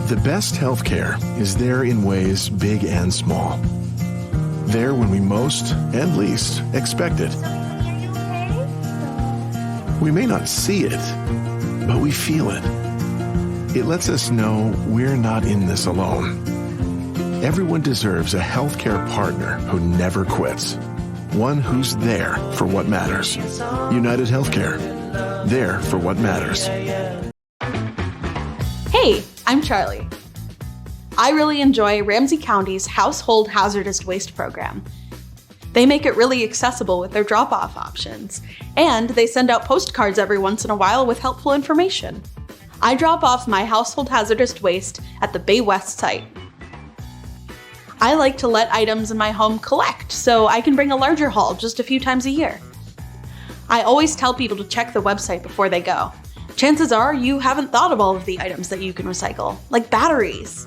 The best healthcare is there in ways big and small. There when we most and least expect it. We may not see it, but we feel it. It lets us know we're not in this alone. Everyone deserves a healthcare partner who never quits. One who's there for what matters. United Healthcare. There for what matters. Hey, I'm Charlie. I really enjoy Ramsey County's Household Hazardous Waste program. They make it really accessible with their drop-off options, and they send out postcards every once in a while with helpful information. I drop off my household hazardous waste at the Bay West site. I like to let items in my home collect so I can bring a larger haul just a few times a year. I always tell people to check the website before they go. Chances are you haven't thought of all of the items that you can recycle, like batteries.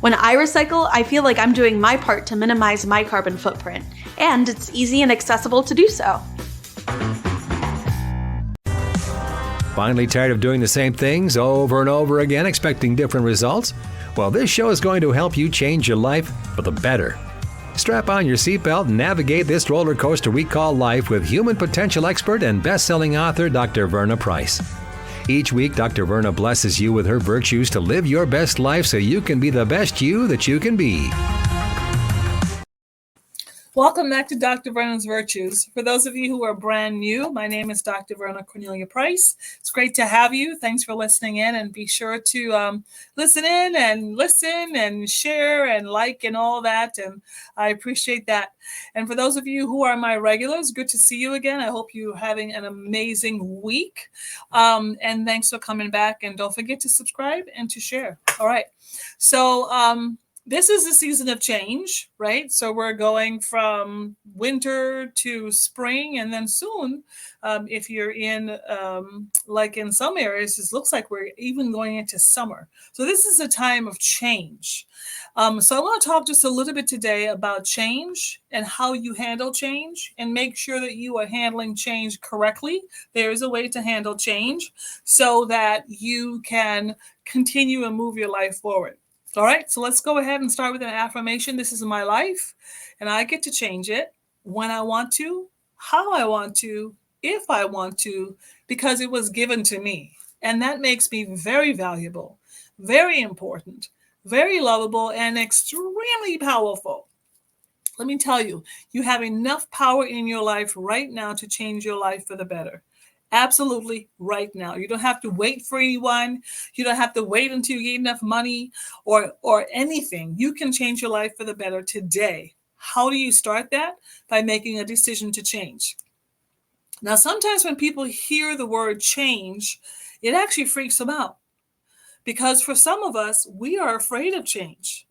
When I recycle, I feel like I'm doing my part to minimize my carbon footprint, and it's easy and accessible to do so. Finally tired of doing the same things over and over again, expecting different results? Well, this show is going to help you change your life for the better. Strap on your seatbelt and navigate this roller coaster we call life with human potential expert and best-selling author Dr. Verna Price. Each week, Dr. Verna blesses you with her virtues to live your best life so you can be the best you that you can be. Welcome back to Dr. Verna's Virtues. For those of you who are brand new, my name is Dr. Verna Cornelia Price. It's great to have you. Thanks for listening in, and be sure to listen in and listen and share and like and all that, and I appreciate that. And for those of you who are my regulars, good to see you again. I hope you're having an amazing week, and thanks for coming back, and don't forget to subscribe and to share. All right, so this is a season of change, right? So we're going from winter to spring, and then soon, if you're in, like in some areas, it looks like we're even going into summer. So this is a time of change. So I want to talk just a little bit today about change and how you handle change, and make sure that you are handling change correctly. There is a way to handle change so that you can continue and move your life forward. All right, so let's go ahead and start with an affirmation. This is my life, and I get to change it when I want to, how I want to, if I want to, because it was given to me. And that makes me very valuable, very important, very lovable, and extremely powerful. Let me tell you, you have enough power in your life right now to change your life for the better. Absolutely right now. You don't have to wait for anyone. You don't have to wait until you get enough money or anything. You can change your life for the better today. How do you start that? By making a decision to change. Now, sometimes when people hear the word change, it actually freaks them out. Because for some of us, we are afraid of change.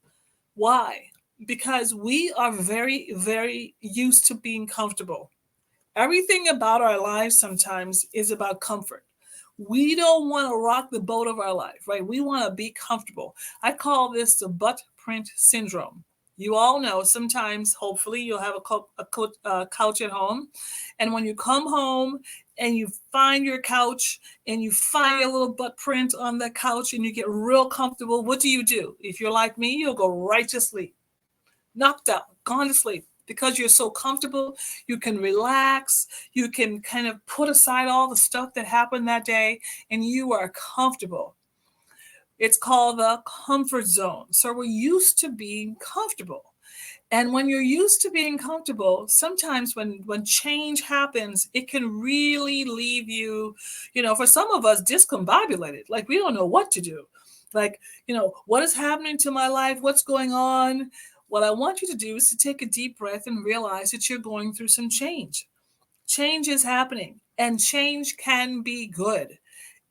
Why? Because we are very, very used to being comfortable. Everything about our lives sometimes is about comfort. We don't want to rock the boat of our life, right? We want to be comfortable. I call this the butt print syndrome. You all know sometimes, hopefully, you'll have a couch at home. And when you come home and you find your couch and you find a little butt print on the couch and you get real comfortable, what do? If you're like me, you'll go right to sleep. Knocked out, gone to sleep. Because you're so comfortable, you can relax, you can kind of put aside all the stuff that happened that day, and you are comfortable. It's called the comfort zone. So we're used to being comfortable. And when you're used to being comfortable, sometimes when change happens, it can really leave you, for some of us, discombobulated. Like we don't know what to do. Like, what is happening to my life? What's going on? What I want you to do is to take a deep breath and realize that you're going through some change. Change is happening, and change can be good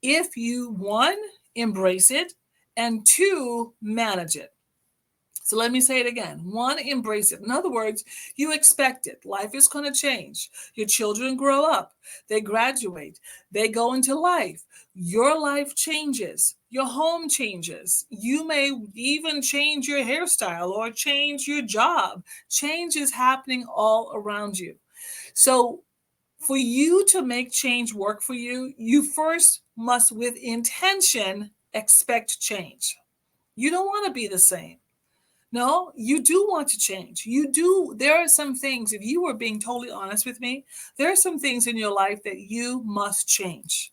if you, one, embrace it, and two, manage it. So let me say it again. One, embrace it. In other words, you expect it. Life is going to change. Your children grow up. They graduate. They go into life. Your life changes. Your home changes. You may even change your hairstyle or change your job. Change is happening all around you. So for you to make change work for you, you first must, with intention, expect change. You don't want to be the same. No, you do want to change. You do. There are some things, if you were being totally honest with me, there are some things in your life that you must change.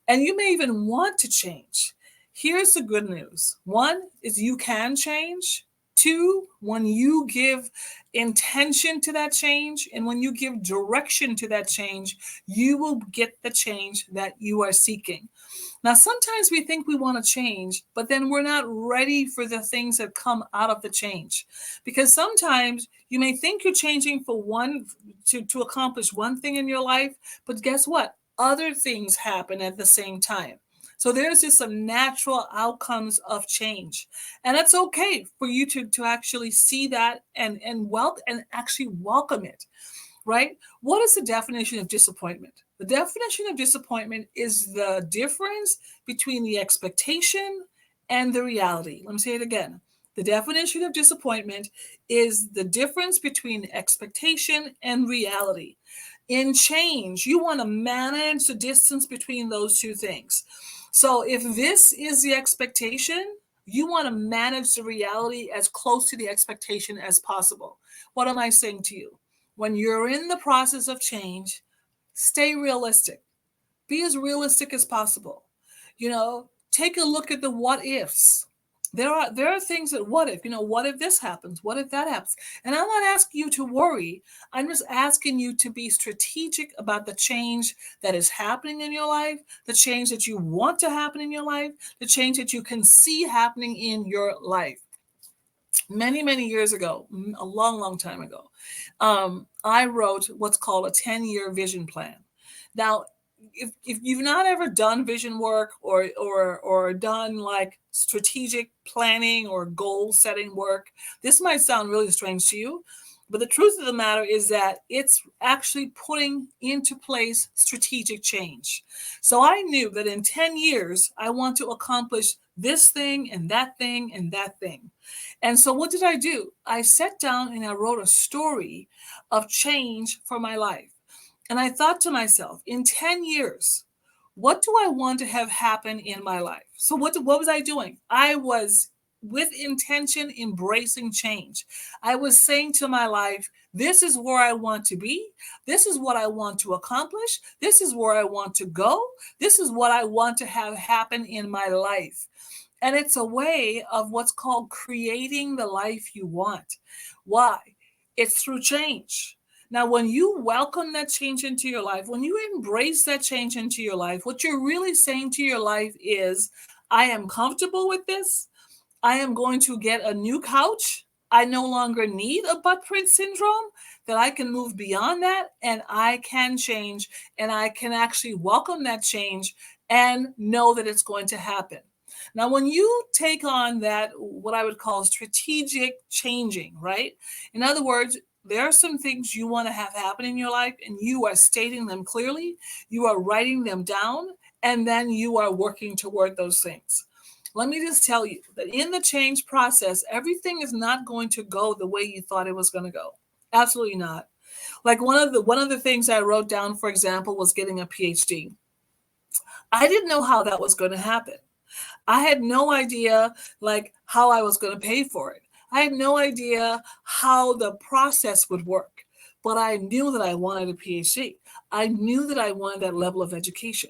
And you may even want to change. Here's the good news. One is you can change. Two, when you give intention to that change and when you give direction to that change, you will get the change that you are seeking. Now, sometimes we think we want to change, but then we're not ready for the things that come out of the change. Because sometimes you may think you're changing for to accomplish one thing in your life, but guess what? Other things happen at the same time. So there's just some natural outcomes of change. And it's okay for you to actually see that and actually welcome it. Right? What is the definition of disappointment? The definition of disappointment is the difference between the expectation and the reality. Let me say it again. The definition of disappointment is the difference between expectation and reality. In change, you want to manage the distance between those two things. So if this is the expectation, you want to manage the reality as close to the expectation as possible. What am I saying to you? When you're in the process of change, stay realistic. Be as realistic as possible. Take a look at the what ifs. There are things that what if this happens? What if that happens? And I'm not asking you to worry. I'm just asking you to be strategic about the change that is happening in your life, the change that you want to happen in your life, the change that you can see happening in your life. Many, many years ago, a long, long time ago, I wrote what's called a 10-year vision plan. Now, if you've not ever done vision work or done like strategic planning or goal setting work, this might sound really strange to you. But the truth of the matter is that it's actually putting into place strategic change. So I knew that in 10 years, I want to accomplish this thing and that thing and that thing. And so what did I do? I sat down and I wrote a story of change for my life. And I thought to myself, in 10 years, what do I want to have happen in my life? So what was I doing? I was with intention embracing change. I was saying to my life, this is where I want to be. This is what I want to accomplish. This is where I want to go. This is what I want to have happen in my life. And it's a way of what's called creating the life you want. Why? It's through change. Now, when you welcome that change into your life, when you embrace that change into your life, what you're really saying to your life is, I am comfortable with this. I am going to get a new couch. I no longer need a butt print syndrome, that I can move beyond that and I can change and I can actually welcome that change and know that it's going to happen. Now, when you take on that, what I would call strategic changing, right? In other words, there are some things you want to have happen in your life and you are stating them clearly, you are writing them down, and then you are working toward those things. Let me just tell you that in the change process, everything is not going to go the way you thought it was going to go. Absolutely not. Like one of the things I wrote down, for example, was getting a PhD. I didn't know how that was going to happen. I had no idea like how I was going to pay for it. I had no idea how the process would work, but I knew that I wanted a PhD. I knew that I wanted that level of education.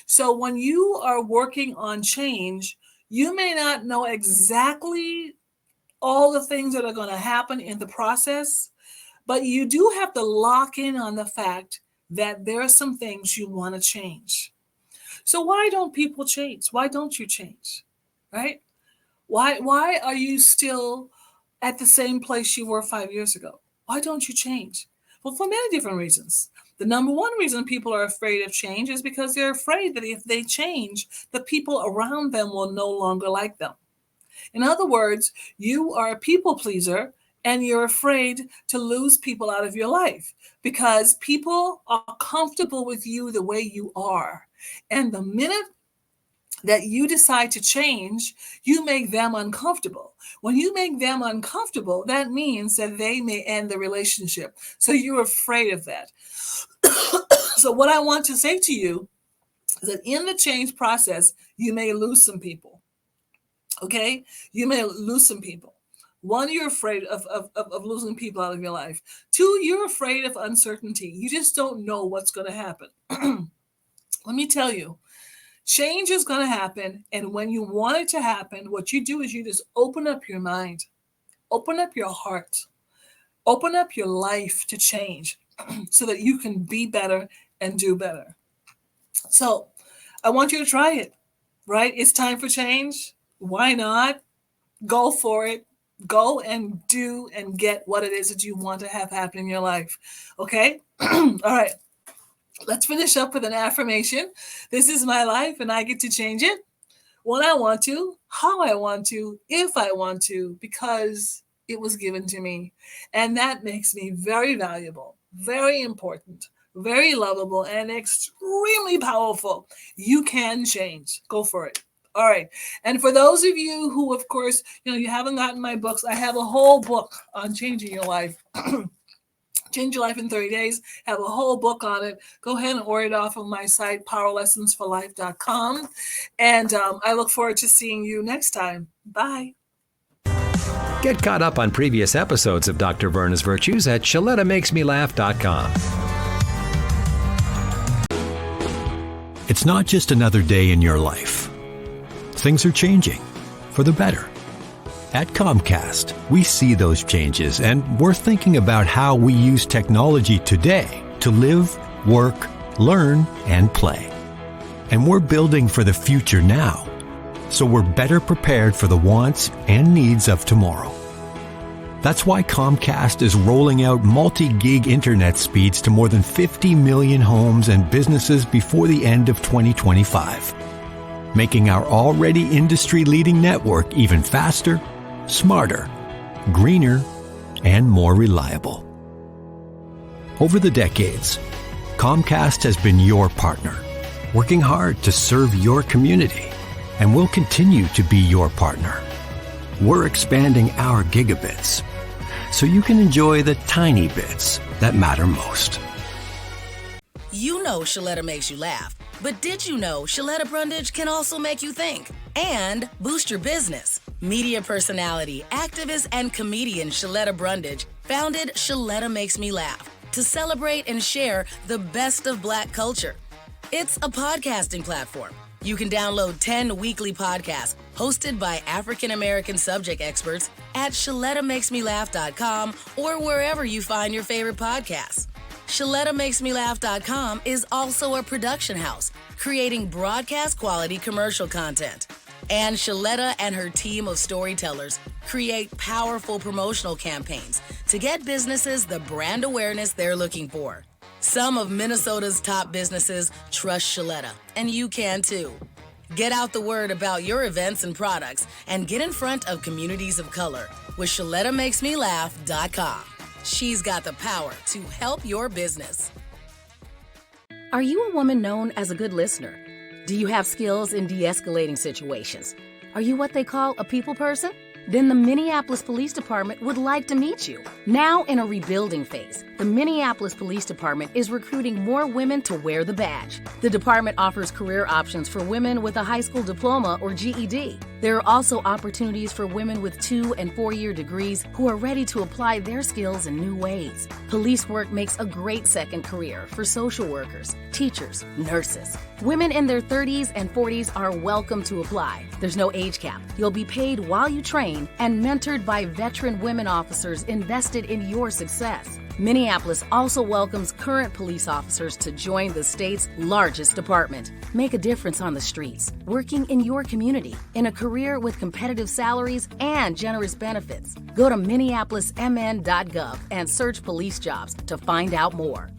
So when you are working on change, you may not know exactly all the things that are going to happen in the process, but you do have to lock in on the fact that there are some things you want to change. So why don't people change? Why don't you change? Right? Why are you still at the same place you were 5 years ago? Why don't you change? Well, for many different reasons. The number one reason people are afraid of change is because they're afraid that if they change, the people around them will no longer like them. In other words, you are a people pleaser and you're afraid to lose people out of your life because people are comfortable with you the way you are. And the minute that you decide to change, you make them uncomfortable. When you make them uncomfortable, that means that they may end the relationship. So you're afraid of that. So what I want to say to you is that in the change process, you may lose some people. Okay? You may lose some people. One, you're afraid of losing people out of your life. Two, you're afraid of uncertainty. You just don't know what's going to happen. Let me tell you, change is going to happen. And when you want it to happen, what you do is you just open up your mind, open up your heart, open up your life to change so that you can be better and do better. So I want you to try it, right? It's time for change. Why not? Go for it. Go and do and get what it is that you want to have happen in your life. Okay? All right. Let's finish up with an affirmation. This is my life and I get to change it when I want to, how I want to, if I want to, because it was given to me. And that makes me very valuable, very important, very lovable, and extremely powerful. You can change. Go for it. All right. And for those of you who, of course, you haven't gotten my books, I have a whole book on changing your life. Change Your Life in 30 Days. Have a whole book on it. Go ahead and order it off of my site, powerlessonsforlife.com. And I look forward to seeing you next time. Bye. Get caught up on previous episodes of Dr. Verna's Virtues at ShalettaMakesMeLaugh.com. It's not just another day in your life. Things are changing for the better. At Comcast, we see those changes, and we're thinking about how we use technology today to live, work, learn, and play. And we're building for the future now, so we're better prepared for the wants and needs of tomorrow. That's why Comcast is rolling out multi-gig internet speeds to more than 50 million homes and businesses before the end of 2025, making our already industry-leading network even faster, smarter, greener, and more reliable. Over the decades, Comcast has been your partner, working hard to serve your community, and will continue to be your partner. We're expanding our gigabits so you can enjoy the tiny bits that matter most. You know Shaletta makes you laugh, but did you know Shaletta Brundage can also make you think and boost your business? Media personality, activist, and comedian Shaletta Brundage founded Shaletta Makes Me Laugh to celebrate and share the best of Black culture. It's a podcasting platform. You can download 10 weekly podcasts hosted by African American subject experts at ShalettaMakesMeLaugh.com or wherever you find your favorite podcasts. ShalettaMakesMeLaugh.com is also a production house, creating broadcast quality commercial content. And Shaletta and her team of storytellers create powerful promotional campaigns to get businesses the brand awareness they're looking for. Some of Minnesota's top businesses trust Shaletta, and you can too. Get out the word about your events and products and get in front of communities of color with ShalettaMakesMeLaugh.com. She's got the power to help your business. Are you a woman known as a good listener? Do you have skills in de-escalating situations? Are you what they call a people person? Then the Minneapolis Police Department would like to meet you. Now in a rebuilding phase, the Minneapolis Police Department is recruiting more women to wear the badge. The department offers career options for women with a high school diploma or GED. There are also opportunities for women with 2- and 4-year degrees who are ready to apply their skills in new ways. Police work makes a great second career for social workers, teachers, nurses. Women in their 30s and 40s are welcome to apply. There's no age cap. You'll be paid while you train and mentored by veteran women officers invested in your success. Minneapolis also welcomes current police officers to join the state's largest department. Make a difference on the streets, working in your community, in a career with competitive salaries and generous benefits. Go to minneapolismn.gov and search police jobs to find out more.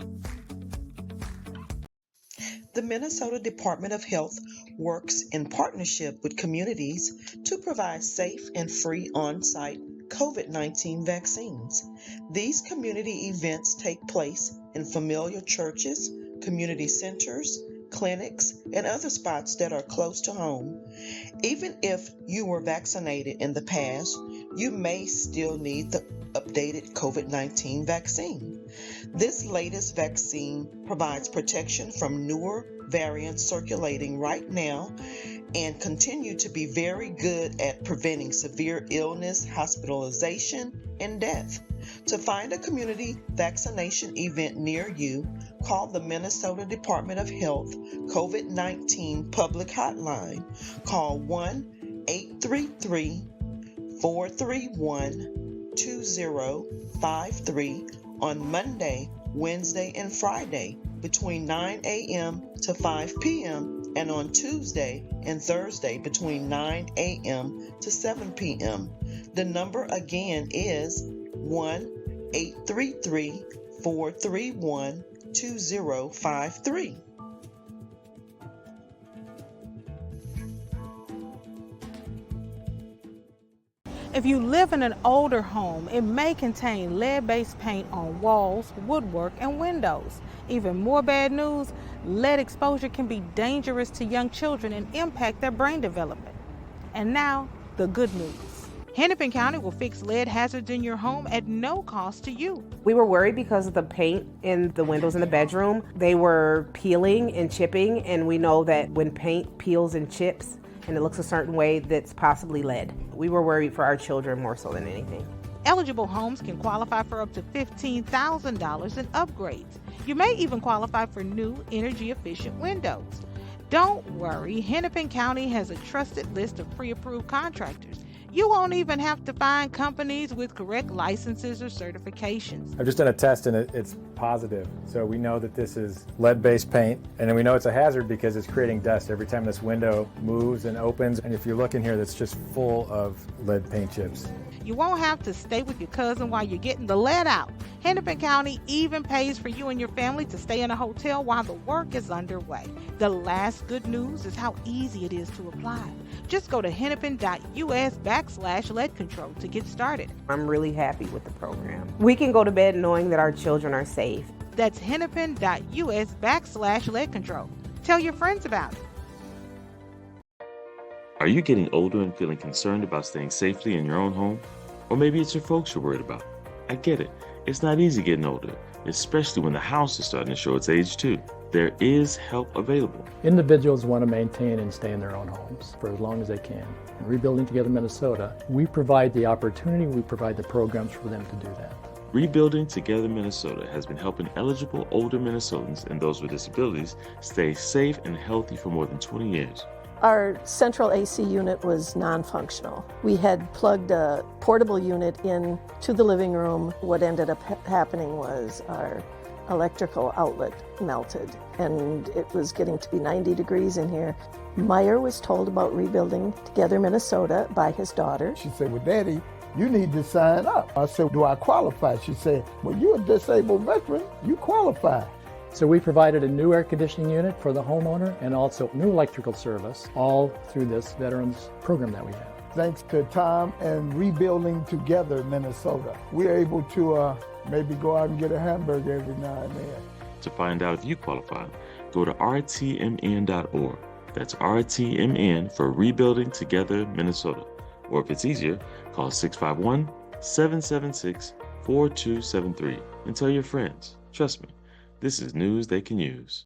The Minnesota Department of Health works in partnership with communities to provide safe and free on-site COVID-19 vaccines. These community events take place in familiar churches, community centers, clinics, and other spots that are close to home. Even if you were vaccinated in the past, you may still need the updated COVID-19 vaccine. This latest vaccine provides protection from newer variants circulating right now and continue to be very good at preventing severe illness, hospitalization, and death. To find a community vaccination event near you, call the Minnesota Department of Health COVID-19 public hotline. Call 1-833-431-2053 on Monday, Wednesday, and Friday between 9 a.m. to 5 p.m. and on Tuesday and Thursday between 9 a.m. to 7 p.m. The number again is 1-833-431-2053. If you live in an older home, it may contain lead-based paint on walls, woodwork, and windows. Even more bad news, lead exposure can be dangerous to young children and impact their brain development. And now, the good news. Hennepin County will fix lead hazards in your home at no cost to you. We were worried because of the paint in the windows in the bedroom. They were peeling and chipping, and we know that when paint peels and chips and it looks a certain way, that's possibly lead. We were worried for our children more so than anything. Eligible homes can qualify for up to $15,000 in upgrades. You may even qualify for new energy-efficient windows. Don't worry, Hennepin County has a trusted list of pre-approved contractors. You won't even have to find companies with correct licenses or certifications. I've just done a test and it's positive. So we know that this is lead-based paint, and then we know it's a hazard because it's creating dust every time this window moves and opens. And if you look in here, that's just full of lead paint chips. You won't have to stay with your cousin while you're getting the lead out. Hennepin County even pays for you and your family to stay in a hotel while the work is underway. The last good news is how easy it is to apply. Just go to hennepin.us/lead control to get started. I'm really happy with the program. We can go to bed knowing that our children are safe. That's hennepin.us/lead control. Tell your friends about it. Are you getting older and feeling concerned about staying safely in your own home? Or maybe it's your folks you're worried about. I get it. It's not easy getting older, especially when the house is starting to show its age too. There is help available. Individuals want to maintain and stay in their own homes for as long as they can. In Rebuilding Together Minnesota, we provide the opportunity, we provide the programs for them to do that. Rebuilding Together Minnesota has been helping eligible older Minnesotans and those with disabilities stay safe and healthy for more than 20 years. Our central AC unit was non-functional. We had plugged a portable unit in to the living room. What ended up happening was our electrical outlet melted, and it was getting to be 90 degrees in here. Meyer was told about Rebuilding Together Minnesota by his daughter. She said, well, Daddy, you need to sign up. I said, do I qualify? She said, well, you're a disabled veteran. You qualify. So we provided a new air conditioning unit for the homeowner and also new electrical service, all through this veterans program that we have. Thanks to Tom and Rebuilding Together Minnesota, we're able to maybe go out and get a hamburger every now and then. To find out if you qualify, go to rtmn.org. That's RTMN for Rebuilding Together Minnesota. Or if it's easier, call 651-776-4273 and tell your friends. Trust me, this is news they can use.